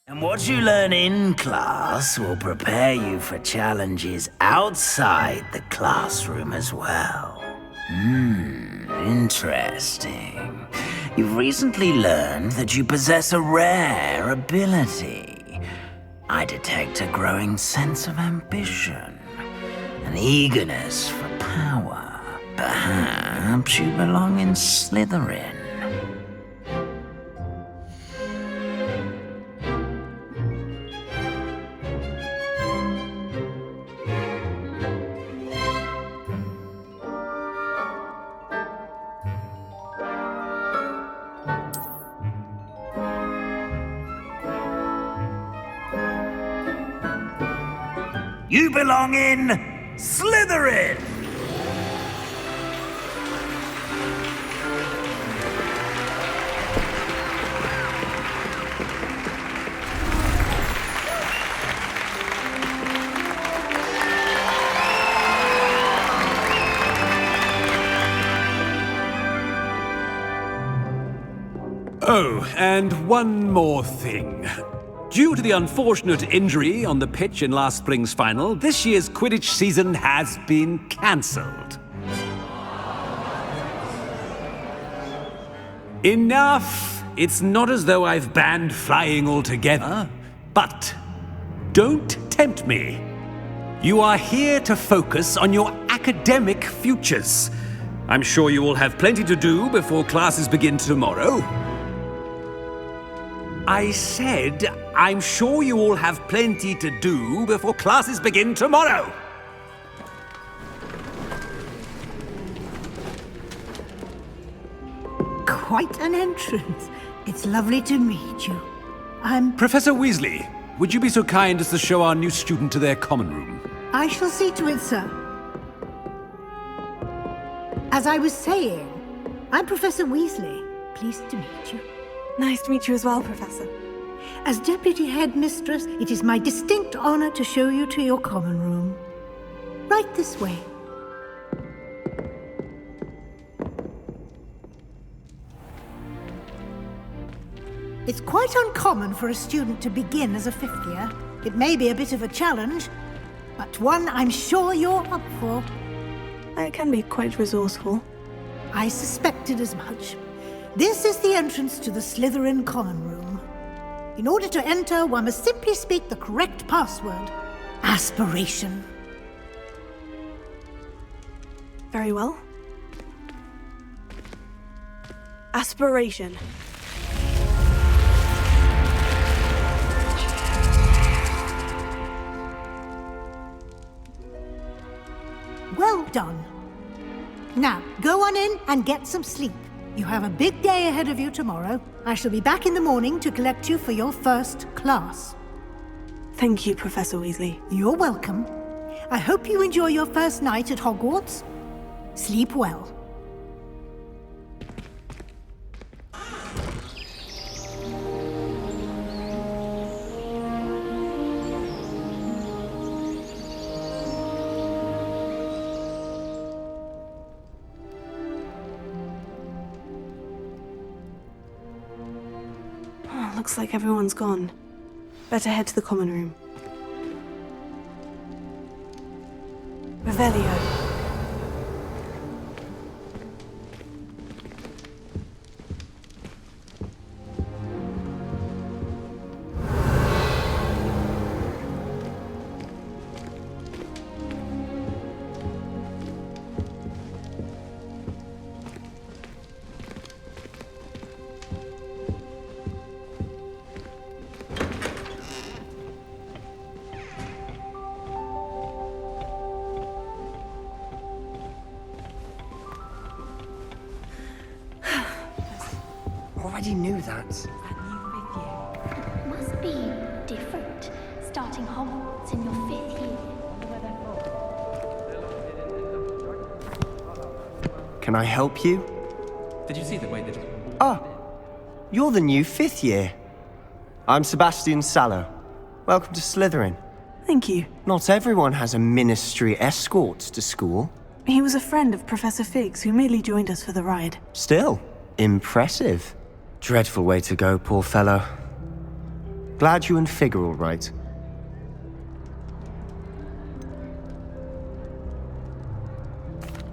And what you learn in class will prepare you for challenges outside the classroom as well. Interesting. You've recently learned that you possess a rare ability. I detect a growing sense of ambition, an eagerness for power. Perhaps you belong in Slytherin. You belong in Slytherin! Oh, and one more thing. Due to the unfortunate injury on the pitch in last spring's final, this year's Quidditch season has been cancelled. Enough! It's not as though I've banned flying altogether, but don't tempt me. You are here to focus on your academic futures. I'm sure you will have plenty to do before classes begin tomorrow. I said, I'm sure you all have plenty to do before classes begin tomorrow. Quite an entrance. It's lovely to meet you. Professor Weasley, would you be so kind as to show our new student to their common room? I shall see to it, sir. As I was saying, I'm Professor Weasley. Pleased to meet you. Nice to meet you as well, Professor. As Deputy Headmistress, it is my distinct honor to show you to your common room. Right this way. It's quite uncommon for a student to begin as a fifth year. It may be a bit of a challenge, but one I'm sure you're up for. I can be quite resourceful. I suspected as much. This is the entrance to the Slytherin common room. In order to enter, one must simply speak the correct password. Aspiration. Very well. Aspiration. Well done. Now, go on in and get some sleep. You have a big day ahead of you tomorrow. I shall be back in the morning to collect you for your first class. Thank you, Professor Weasley. You're welcome. I hope you enjoy your first night at Hogwarts. Sleep well. Looks like everyone's gone. Better head to the common room. Revelio. Already knew that. Must be different, starting Hogwarts in your 5th year. Can I help you? Did you see the way that... Ah, you're the new 5th year. I'm Sebastian Sallow. Welcome to Slytherin. Thank you. Not everyone has a ministry escort to school. He was a friend of Professor Fig's who merely joined us for the ride. Still, impressive. Dreadful way to go, poor fellow. Glad you and Fig are all right.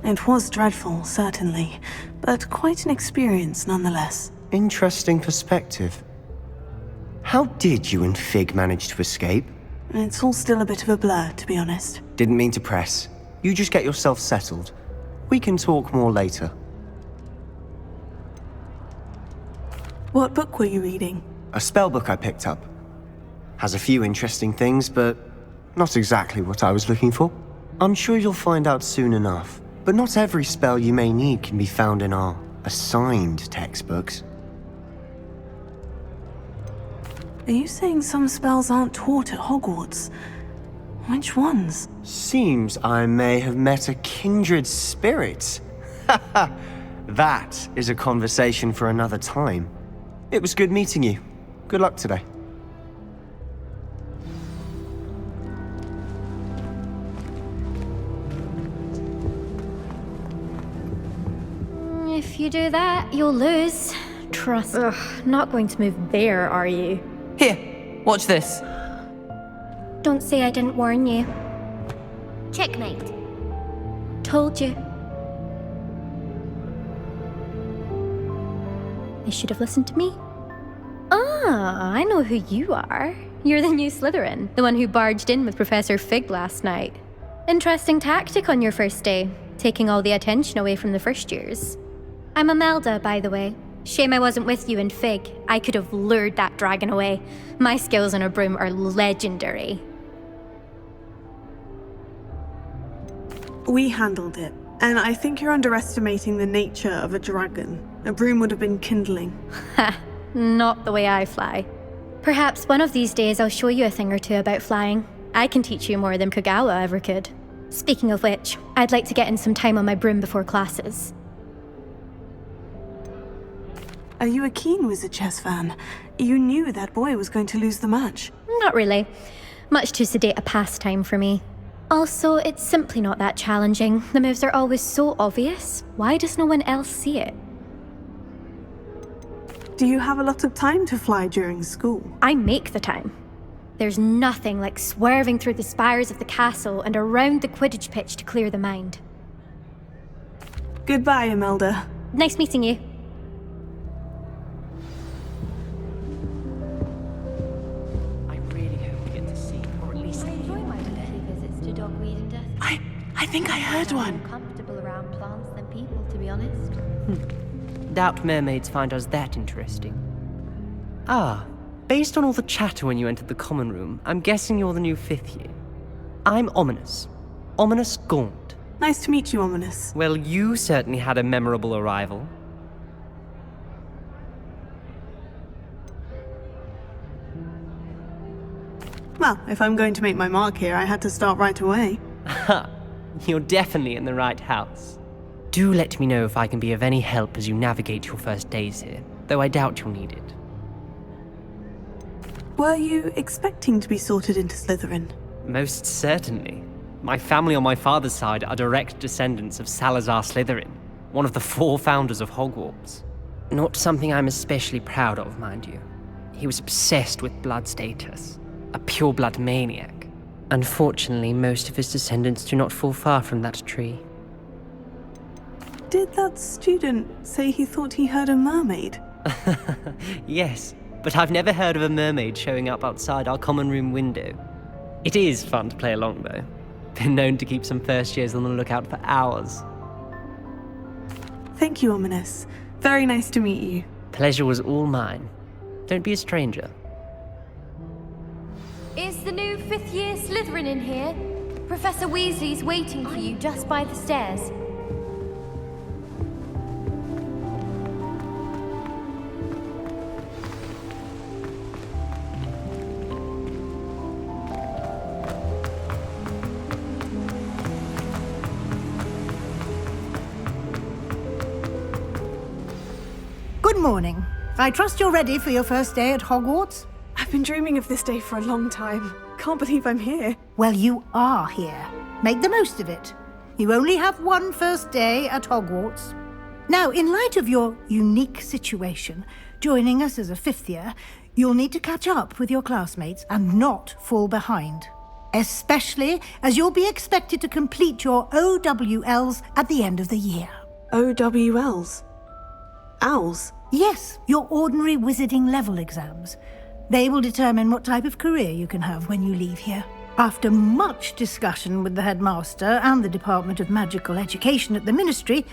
It was dreadful, certainly, but quite an experience nonetheless. Interesting perspective. How did you and Fig manage to escape? It's all still a bit of a blur, to be honest. Didn't mean to press. You just get yourself settled. We can talk more later. What book were you reading? A spellbook I picked up. Has a few interesting things, but not exactly what I was looking for. I'm sure you'll find out soon enough. But not every spell you may need can be found in our assigned textbooks. Are you saying some spells aren't taught at Hogwarts? Which ones? Seems I may have met a kindred spirit. That is a conversation for another time. It was good meeting you. Good luck today. If you do that, you'll lose. Trust. Ugh, not going to move there, are you? Here, watch this. Don't say I didn't warn you. Checkmate. Told you. They should have listened to me. Ah, I know who you are. You're the new Slytherin, the one who barged in with Professor Fig last night. Interesting tactic on your first day, taking all the attention away from the first years. I'm Imelda, by the way. Shame I wasn't with you in Fig. I could have lured that dragon away. My skills on a broom are legendary. We handled it, and I think you're underestimating the nature of a dragon. A broom would have been kindling. Ha, not the way I fly. Perhaps one of these days I'll show you a thing or two about flying. I can teach you more than Kagawa ever could. Speaking of which, I'd like to get in some time on my broom before classes. Are you a keen Wizard Chess fan? You knew that boy was going to lose the match. Not really. Much too sedate a pastime for me. Also, it's simply not that challenging. The moves are always so obvious. Why does no one else see it? Do you have a lot of time to fly during school? I make the time. There's nothing like swerving through the spires of the castle and around the Quidditch pitch to clear the mind. Goodbye, Imelda. Nice meeting you. I really hope we get to see, or at least... I enjoy my weekly visits to Dogweed and Death. I think I heard I'm one. more comfortable around plants than people, to be honest. Doubt mermaids find us that interesting. Ah, based on all the chatter when you entered the common room, I'm guessing you're the new 5th year. I'm Ominous. Ominous Gaunt. Nice to meet you, Ominous. Well, you certainly had a memorable arrival. Well, if I'm going to make my mark here, I had to start right away. Ha! You're definitely in the right house. Do let me know if I can be of any help as you navigate your first days here, though I doubt you'll need it. Were you expecting to be sorted into Slytherin? Most certainly. My family on my father's side are direct descendants of Salazar Slytherin, one of the 4 founders of Hogwarts. Not something I'm especially proud of, mind you. He was obsessed with blood status, a pure-blood maniac. Unfortunately, most of his descendants do not fall far from that tree. Did that student say he thought he heard a mermaid? Yes, but I've never heard of a mermaid showing up outside our common room window. It is fun to play along, though. Been known to keep some first years on the lookout for hours. Thank you, Ominous. Very nice to meet you. Pleasure was all mine. Don't be a stranger. Is the new 5th year Slytherin in here? Professor Weasley's waiting for you just by the stairs. Good morning. I trust you're ready for your first day at Hogwarts? I've been dreaming of this day for a long time. Can't believe I'm here. Well, you are here. Make the most of it. You only have one first day at Hogwarts. Now, in light of your unique situation, joining us as a 5th year, you'll need to catch up with your classmates and not fall behind. Especially as you'll be expected to complete your OWLs at the end of the year. OWLs? Owls? Yes, your ordinary wizarding level exams. They will determine what type of career you can have when you leave here. After much discussion with the headmaster and the Department of Magical Education at the Ministry,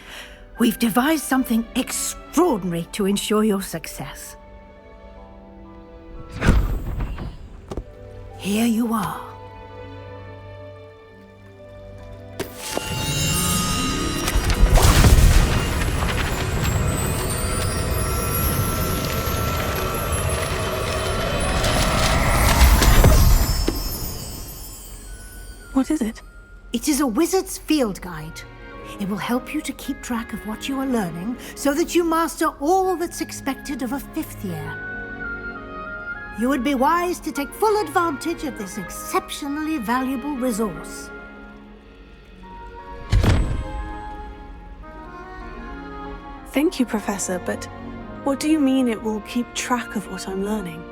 we've devised something extraordinary to ensure your success. Here you are. What is it? It is a wizard's field guide. It will help you to keep track of what you are learning so that you master all that's expected of a 5th year. You would be wise to take full advantage of this exceptionally valuable resource. Thank you, Professor, but what do you mean it will keep track of what I'm learning?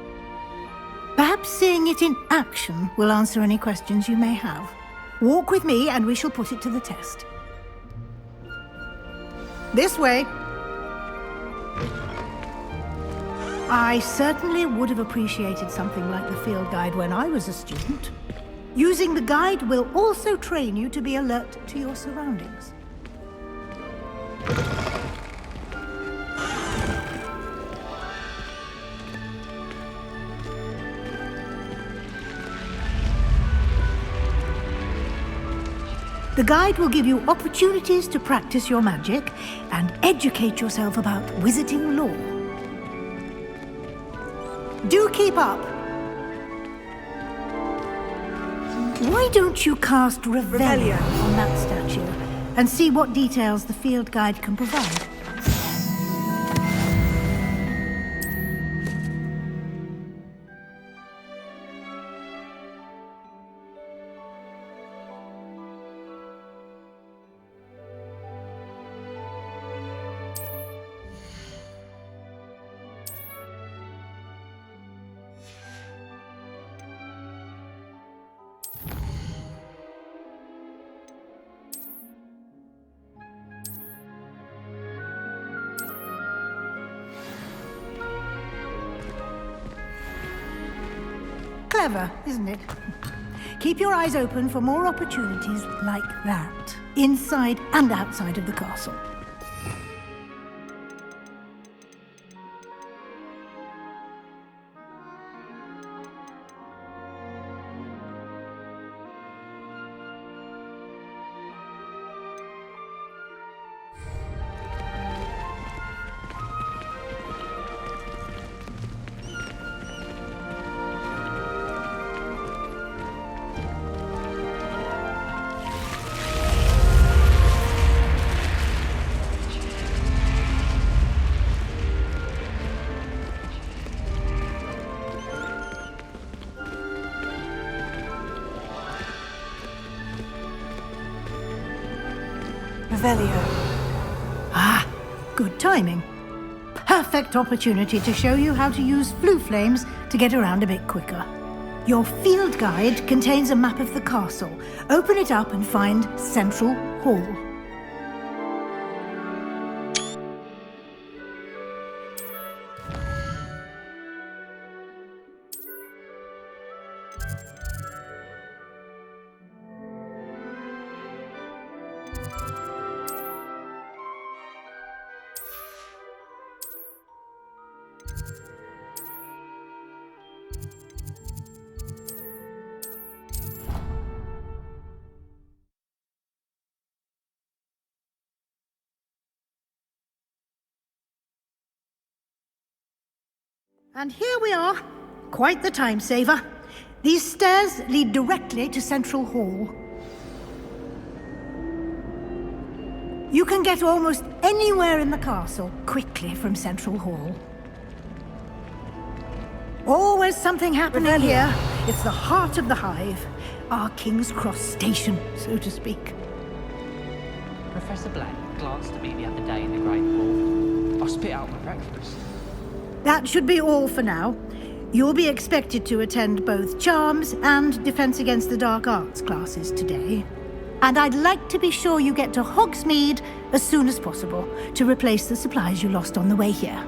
Perhaps seeing it in action will answer any questions you may have. Walk with me and we shall put it to the test. This way. I certainly would have appreciated something like the field guide when I was a student. Using the guide will also train you to be alert to your surroundings. The guide will give you opportunities to practice your magic and educate yourself about wizarding lore. Do keep up. Why don't you cast Revelio on that statue and see what details the field guide can provide? Clever, isn't it? Keep your eyes open for more opportunities like that, inside and outside of the castle. Revelio. Ah, good timing. Perfect opportunity to show you how to use flue flames to get around a bit quicker. Your field guide contains a map of the castle. Open it up and find Central Hall. And here we are. Quite the time saver. These stairs lead directly to Central Hall. You can get almost anywhere in the castle quickly from Central Hall. Always something happening here. It's the heart of the hive. Our King's Cross station, so to speak. Professor Black, glanced at me the other day in the Great Hall, I spit out my breakfast. That should be all for now. You'll be expected to attend both Charms and Defense Against the Dark Arts classes today. And I'd like to be sure you get to Hogsmeade as soon as possible to replace the supplies you lost on the way here.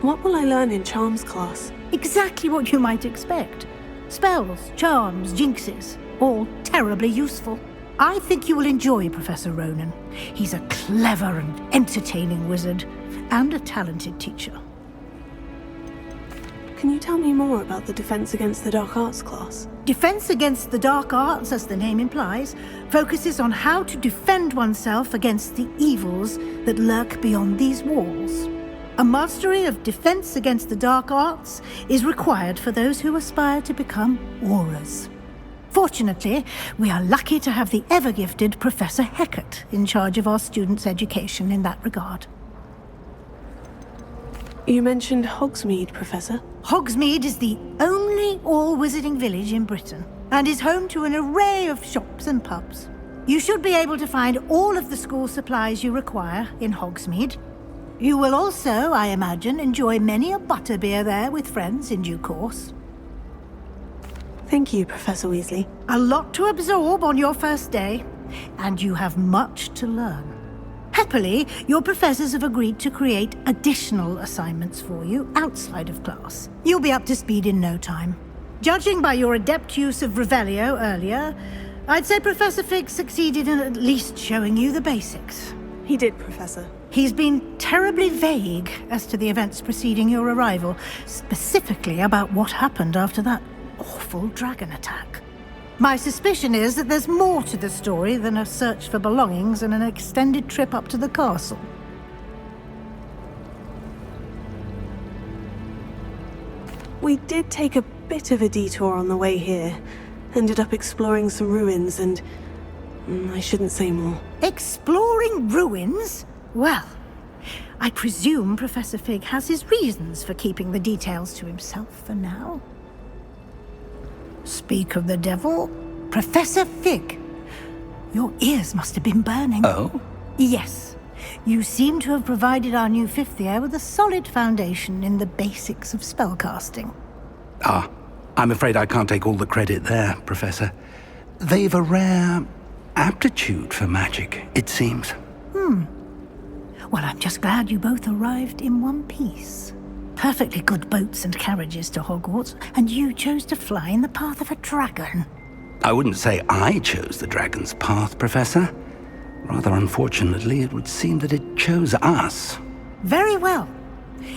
What will I learn in Charms class? Exactly what you might expect. Spells, charms, jinxes, all terribly useful. I think you will enjoy Professor Ronan. He's a clever and entertaining wizard, and a talented teacher. Can you tell me more about the Defense Against the Dark Arts class? Defense Against the Dark Arts, as the name implies, focuses on how to defend oneself against the evils that lurk beyond these walls. A mastery of Defense Against the Dark Arts is required for those who aspire to become Aurors. Fortunately, we are lucky to have the ever-gifted Professor Hecat in charge of our students' education in that regard. You mentioned Hogsmeade, Professor. Hogsmeade is the only all-wizarding village in Britain, and is home to an array of shops and pubs. You should be able to find all of the school supplies you require in Hogsmeade. You will also, I imagine, enjoy many a butterbeer there with friends in due course. Thank you, Professor Weasley. A lot to absorb on your first day, and you have much to learn. Happily, your professors have agreed to create additional assignments for you outside of class. You'll be up to speed in no time. Judging by your adept use of Revelio earlier, I'd say Professor Fig succeeded in at least showing you the basics. He did, Professor. He's been terribly vague as to the events preceding your arrival, specifically about what happened after that awful dragon attack. My suspicion is that there's more to the story than a search for belongings and an extended trip up to the castle. We did take a bit of a detour on the way here. Ended up exploring some ruins and... I shouldn't say more. Exploring ruins? Well, I presume Professor Fig has his reasons for keeping the details to himself for now. Speak of the devil, Professor Fig. Your ears must have been burning. Oh? Yes. You seem to have provided our new fifth year with a solid foundation in the basics of spellcasting. Ah, I'm afraid I can't take all the credit there, Professor. They've a rare aptitude for magic, it seems. Well, I'm just glad you both arrived in one piece. Perfectly good boats and carriages to Hogwarts, and you chose to fly in the path of a dragon. I wouldn't say I chose the dragon's path, Professor. Rather unfortunately, it would seem that it chose us. Very well.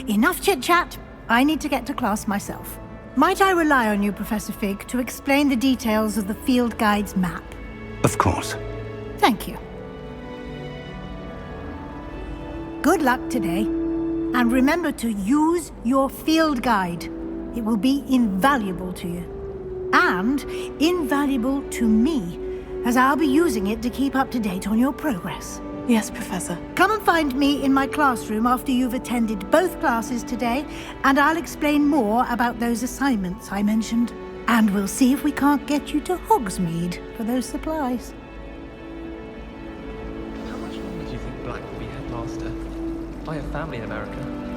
Enough chit-chat. I need to get to class myself. Might I rely on you, Professor Fig, to explain the details of the field guide's map? Of course. Thank you. Good luck today. And remember to use your field guide. It will be invaluable to you. And invaluable to me, as I'll be using it to keep up to date on your progress. Yes, Professor. Come and find me in my classroom after you've attended both classes today, and I'll explain more about those assignments I mentioned. And we'll see if we can't get you to Hogsmeade for those supplies. How much longer do you think Black will be headmaster? I have family in America.